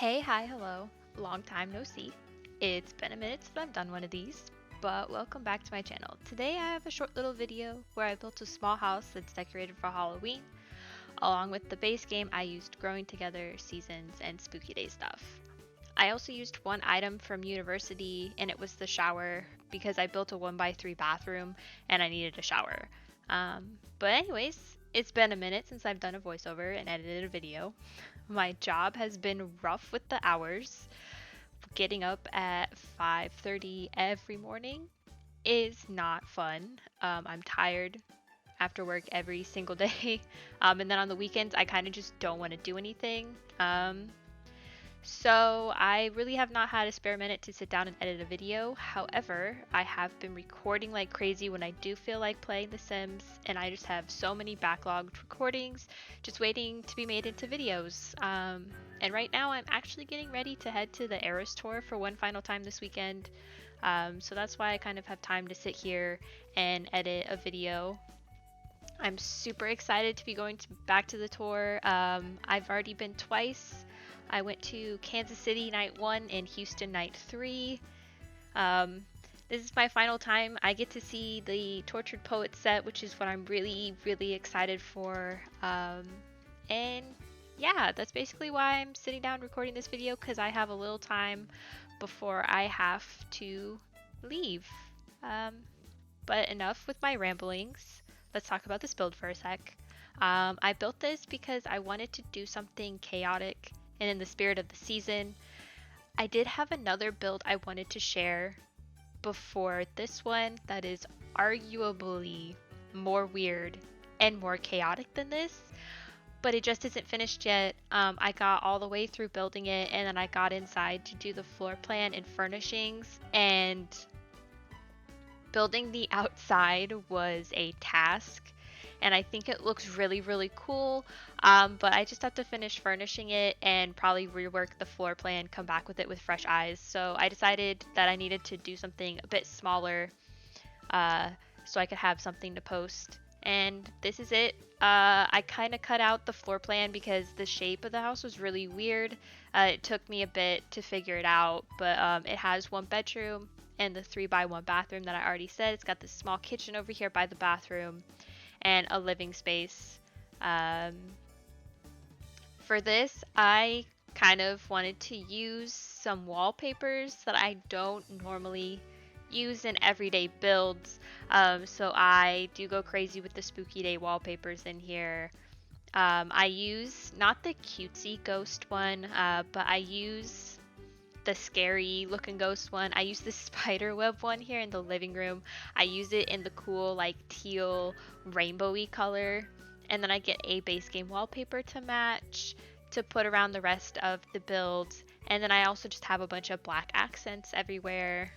Hey, hi, hello. Long time no see. It's been a minute since I've done one of these, but welcome back to my channel. Today I have a short little video where I built a small house that's decorated for Halloween. Along with the base game, I used Growing Together, Seasons, and Spooky Day stuff. I also used one item from university, and it was the shower because I built a 1x3 bathroom and I needed a shower. But anyways, it's been a minute since I've done a voiceover and edited a video. My job has been rough with the hours. Getting up at 5:30 every morning is not fun. I'm tired after work every single day. And then on the weekends, I kind of just don't want to do anything. So I really have not had a spare minute to sit down and edit a video. However, I have been recording like crazy when I do feel like playing The Sims, and I just have so many backlogged recordings just waiting to be made into videos. And right now I'm actually getting ready to head to the Eras tour for one final time this weekend. So that's why I kind of have time to sit here and edit a video. I'm super excited to be going back to the tour. I've already been twice. I went to Kansas City night 1 and Houston night 3. This is my final time. I get to see the Tortured Poet set, which is what I'm really excited for. And yeah, that's basically why I'm sitting down recording this video, because I have a little time before I have to leave. But enough with my ramblings. Let's talk about this build for a sec. I built this because I wanted to do something chaotic and in the spirit of the season. I did have another build I wanted to share before this one that is arguably more weird and more chaotic than this, but it just isn't finished yet. I got all the way through building it, and then I got inside to do the floor plan and furnishings, and building the outside was a task, and I think it looks really cool. But I just have to finish furnishing it and probably rework the floor plan, come back with it with fresh eyes. So I decided that I needed to do something a bit smaller, so I could have something to post. And this is it. I kind of cut out the floor plan because the shape of the house was really weird. It took me a bit to figure it out, but it has one bedroom and the 3x1 bathroom that I already said. It's got this small kitchen over here by the bathroom and a living space. For this, I kind of wanted to use some wallpapers that I don't normally use in everyday builds. So I do go crazy with the Spooky Day wallpapers in here. I use not the cutesy ghost one, but I use the scary looking ghost one. I use the spider web one here in the living room. I use it in the cool like teal rainbowy color, and then I get a base game wallpaper to match to put around the rest of the builds. And then I also just have a bunch of black accents everywhere,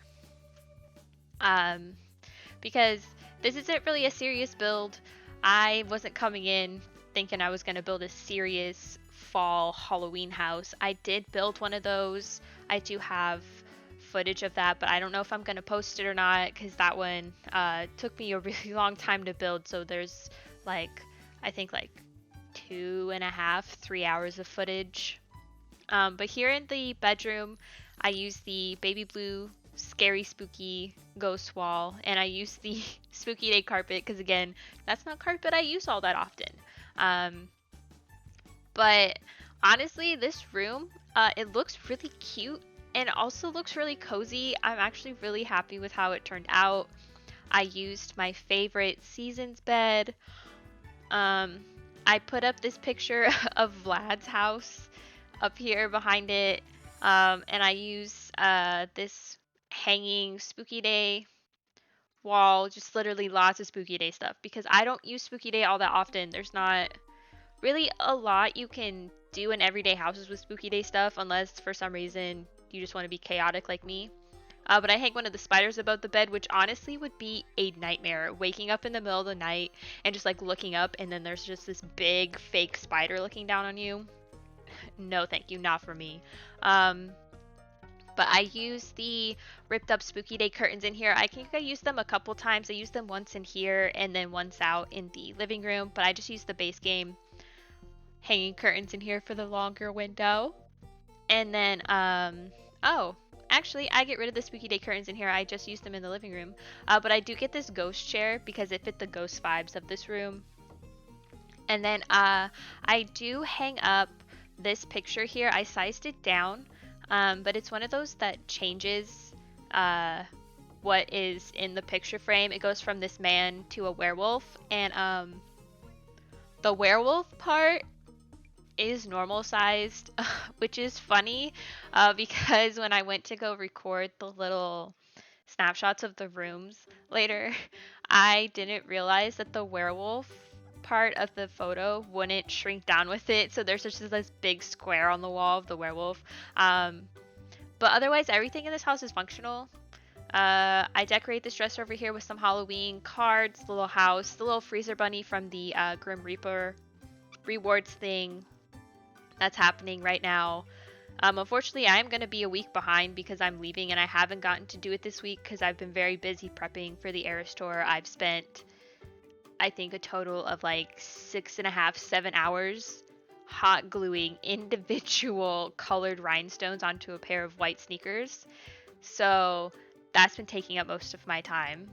because this isn't really a serious build. I wasn't coming in thinking I was going to build a serious fall Halloween house. I did build one of those. I do have footage of that, but I don't know if I'm going to post it or not, because that one took me a really long time to build. So there's like, I think like 2.5, 3 hours of footage. But here in the bedroom, I use the baby blue scary spooky ghost wall, and I use the Spooky Day carpet because again, that's not carpet I use all that often. But honestly, this room, it looks really cute and also looks really cozy. I'm actually really happy with how it turned out. I used my favorite Seasons bed. I put up this picture of Vlad's house up here behind it, and I use this hanging Spooky Day wall, just literally lots of Spooky Day stuff, because I don't use Spooky Day all that often. There's not really a lot you can do in everyday houses with Spooky Day stuff, unless for some reason you just want to be chaotic like me. But I hang one of the spiders above the bed, which honestly would be a nightmare. Waking up in the middle of the night and just like looking up, and then there's just this big fake spider looking down on you. No, thank you, not for me. But I use the ripped up Spooky Day curtains in here. I think I used them a couple times. I used them once in here and then once out in the living room, but I just used the base game hanging curtains in here for the longer window. And then, oh, actually, I get rid of the spooky day curtains in here. I just used them in the living room. But I do get this ghost chair because it fit the ghost vibes of this room. And then, I do hang up this picture here. I sized it down, but it's one of those that changes, what is in the picture frame. It goes from this man to a werewolf, and, the werewolf part is normal sized, which is funny because when I went to go record the little snapshots of the rooms later, I didn't realize that the werewolf part of the photo wouldn't shrink down with it. So there's just this big square on the wall of the werewolf. But otherwise, everything in this house is functional. I decorate this dresser over here with some Halloween cards, the little house, the little freezer bunny from the Grim Reaper rewards thing that's happening right now. Unfortunately, I am going to be a week behind because I'm leaving and I haven't gotten to do it this week because I've been very busy prepping for the Eras tour. I've spent, I think, a total of like 6.5, 7 hours hot gluing individual colored rhinestones onto a pair of white sneakers. So that's been taking up most of my time.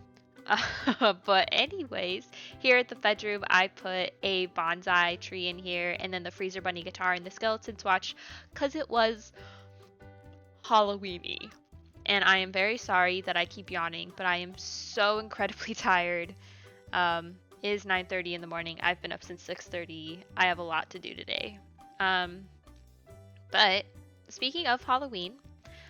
But anyways, here at the bedroom, I put a bonsai tree in here and then the freezer bunny guitar and the skeleton swatch because it was Halloween-y. And I am very sorry that I keep yawning, but I am so incredibly tired. It is 9:30 in the morning. I've been up since 6:30. I have a lot to do today. But speaking of Halloween,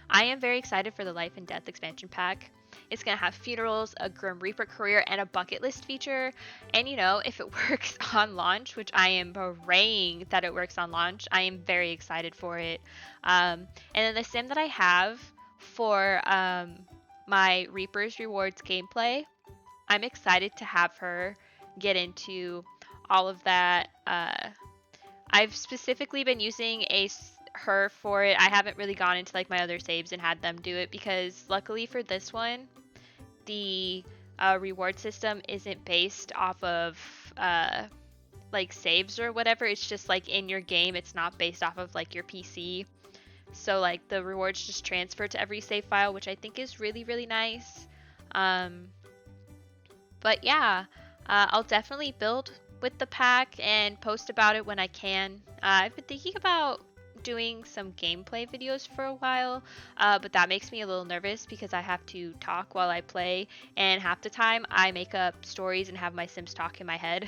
I am very excited for the Life and Death expansion pack. It's going to have funerals, a Grim Reaper career, and a bucket list feature. And you know, if it works on launch, which I am praying that it works on launch, I am very excited for it. And then the sim that I have for my Reaper's Rewards gameplay, I'm excited to have her get into all of that. I've specifically been using her for it. I haven't really gone into like my other saves and had them do it because luckily for this one, the reward system isn't based off of like saves or whatever. It's just like in your game. It's not based off of like your PC. So like the rewards just transfer to every save file, which I think is really, really nice. But yeah, I'll definitely build with the pack and post about it when I can. I've been thinking about doing some gameplay videos for a while, but that makes me a little nervous because I have to talk while I play, and half the time I make up stories and have my Sims talk in my head.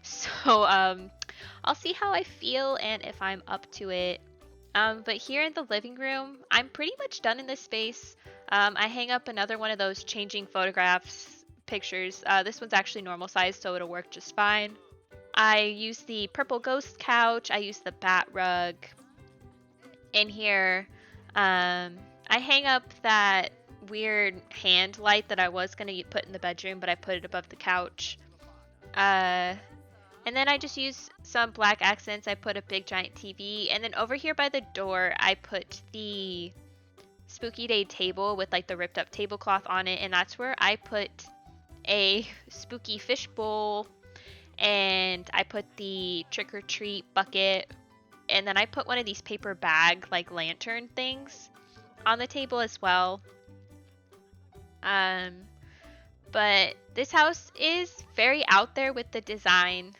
So I'll see how I feel and if I'm up to it. But here in the living room, I'm pretty much done in this space. I hang up another one of those changing photographs pictures. This one's actually normal size, so it'll work just fine. I use the purple ghost couch. I use the bat rug. In here, I hang up that weird hand light that I was going to put in the bedroom, but I put it above the couch. And then I just use some black accents. I put a big giant TV. And then over here by the door, I put the Spooky Day table with like the ripped up tablecloth on it. And that's where I put a spooky fish bowl. And I put the trick or treat bucket. And then I put one of these paper bag like lantern things on the table as well. But this house is very out there with the design.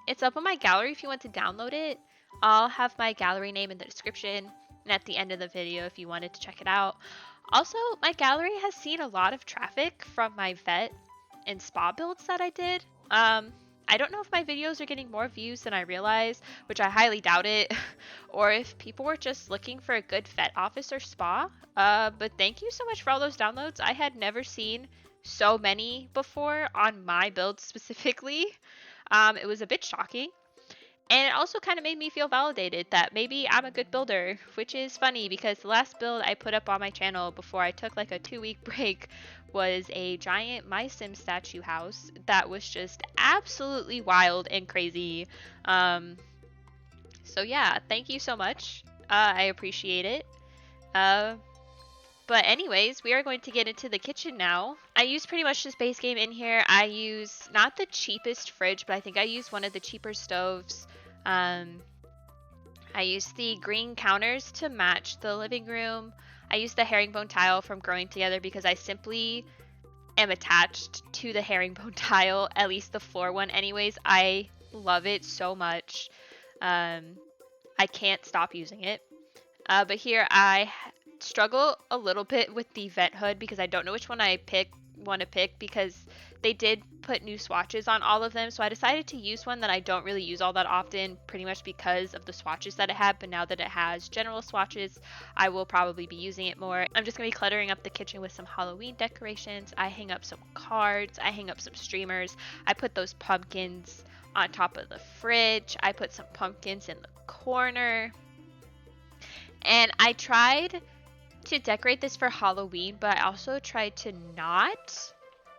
It's up on my gallery if you want to download it. I'll have my gallery name in the description and at the end of the video if you wanted to check it out. Also, my gallery has seen a lot of traffic from my vet and spa builds that I did. I don't know if my videos are getting more views than I realize, which I highly doubt it, or if people were just looking for a good vet office or spa. But thank you so much for all those downloads. I had never seen so many before on my build specifically. It was a bit shocking. And it also kind of made me feel validated that maybe I'm a good builder, which is funny because the last build I put up on my channel before I took like a 2-week break was a giant My Sim statue house that was just absolutely wild and crazy. So yeah, thank you so much. I appreciate it. But anyways, we are going to get into the kitchen now. I use pretty much this base game in here. I use not the cheapest fridge, but I think I use one of the cheaper stoves. I I used the green counters to match the living room. I used the herringbone tile from Growing Together because I simply am attached to the herringbone tile, at least the floor one anyways. I love it so much. I can't stop using it. But here I struggle a little bit with the vent hood because I don't know which one I want to pick because they did put new swatches on all of them. So I decided to use one that I don't really use all that often, pretty much because of the swatches that it had. But now that it has general swatches, I will probably be using it more. I'm just going to be cluttering up the kitchen with some Halloween decorations. I hang up some cards. I hang up some streamers. I put those pumpkins on top of the fridge. I put some pumpkins in the corner. And I tried to decorate this for Halloween, but I also tried to not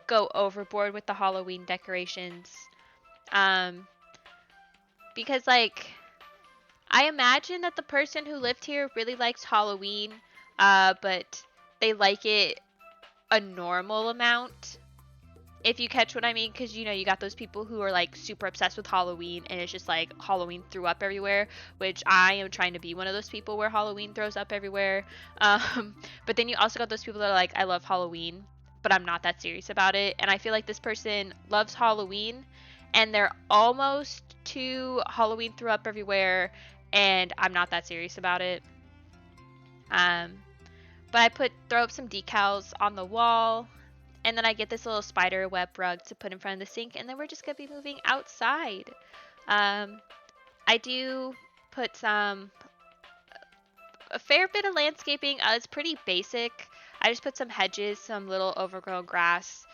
go overboard with the Halloween decorations. Because like I imagine that the person who lived here really likes Halloween, but they like it a normal amount. If you catch what I mean, because you got those people who are like super obsessed with Halloween and it's just like Halloween threw up everywhere, which I am trying to be one of those people where Halloween throws up everywhere. But then you also got those people that are like, I love Halloween, but I'm not that serious about it. And I feel like this person loves Halloween and they're almost to Halloween threw up everywhere, and I'm not that serious about it. But I throw up some decals on the wall. And then I get this little spider web rug to put in front of the sink, and then we're just going to be moving outside. I do put a fair bit of landscaping. It's pretty basic. I just put some hedges, some little overgrown grass,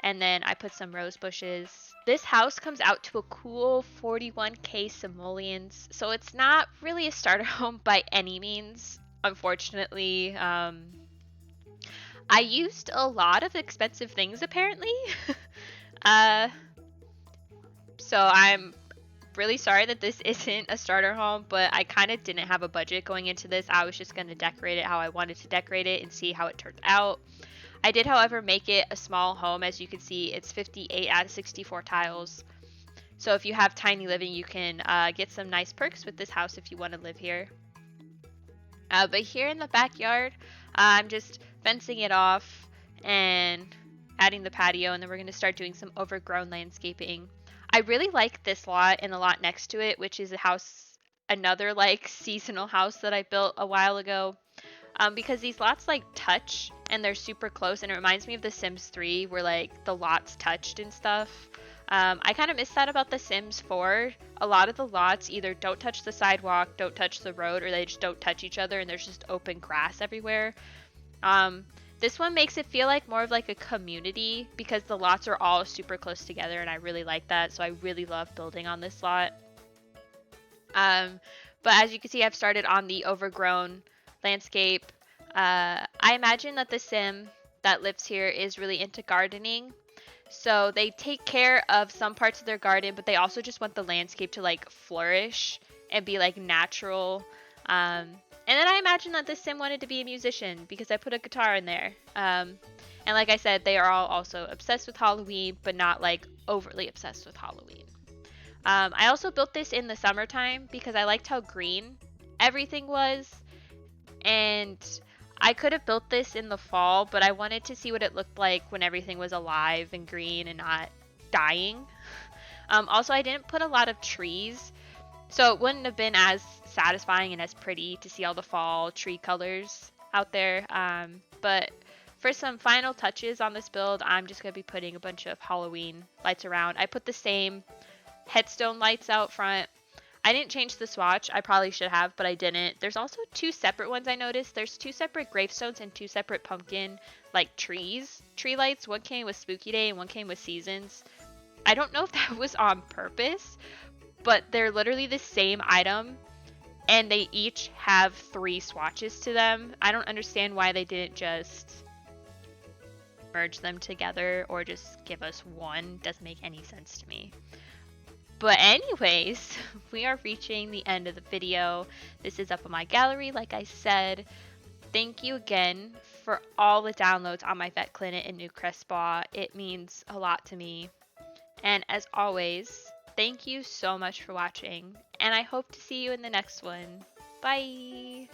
and then I put some rose bushes. This house comes out to a cool 41k simoleons, so it's not really a starter home by any means, unfortunately. I used a lot of expensive things apparently. So I'm really sorry that this isn't a starter home, but I kind of didn't have a budget going into this. I was just going to decorate it how I wanted to decorate it and see how it turned out. I did, however, make it a small home. As you can see, it's 58 out of 64 tiles. So if you have tiny living, you can get some nice perks with this house if you want to live here. But here in the backyard, I'm just fencing it off and adding the patio, and then we're going to start doing some overgrown landscaping. I really like this lot and the lot next to it, which is another like seasonal house that I built a while ago, because these lots like touch and they're super close, and it reminds me of The Sims 3 where like the lots touched and stuff. I kind of miss that about The Sims 4. A lot of the lots either don't touch the sidewalk, don't touch the road, or they just don't touch each other and there's just open grass everywhere. This one makes it feel like more of like a community because the lots are all super close together, and I really like that. So I really love building on this lot. But as you can see, I've started on the overgrown landscape. I imagine that the Sim that lives here is really into gardening. So they take care of some parts of their garden, but they also just want the landscape to like flourish and be like natural. And then I imagine that this Sim wanted to be a musician because I put a guitar in there. And like I said, they are all also obsessed with Halloween, but not like overly obsessed with Halloween. I also built this in the summertime because I liked how green everything was. And I could have built this in the fall, but I wanted to see what it looked like when everything was alive and green and not dying. Also, I didn't put a lot of trees, so it wouldn't have been as satisfying and as pretty to see all the fall tree colors out there. But for some final touches on this build, I'm just going to be putting a bunch of Halloween lights around. I put the same headstone lights out front. I didn't change the swatch. I probably should have, but I didn't. There's also two separate ones I noticed. There's two separate gravestones and two separate pumpkin like tree lights. One came with Spooky Day and one came with Seasons. I don't know if that was on purpose, but they're literally the same item and they each have 3 swatches to them. I don't understand why they didn't just merge them together or just give us one. Doesn't make any sense to me. But anyways, we are reaching the end of the video. This is up on my gallery, like I said. Thank you again for all the downloads on my Vet Clinic and New Crest Spa. It means a lot to me. And as always, thank you so much for watching, and I hope to see you in the next one. Bye!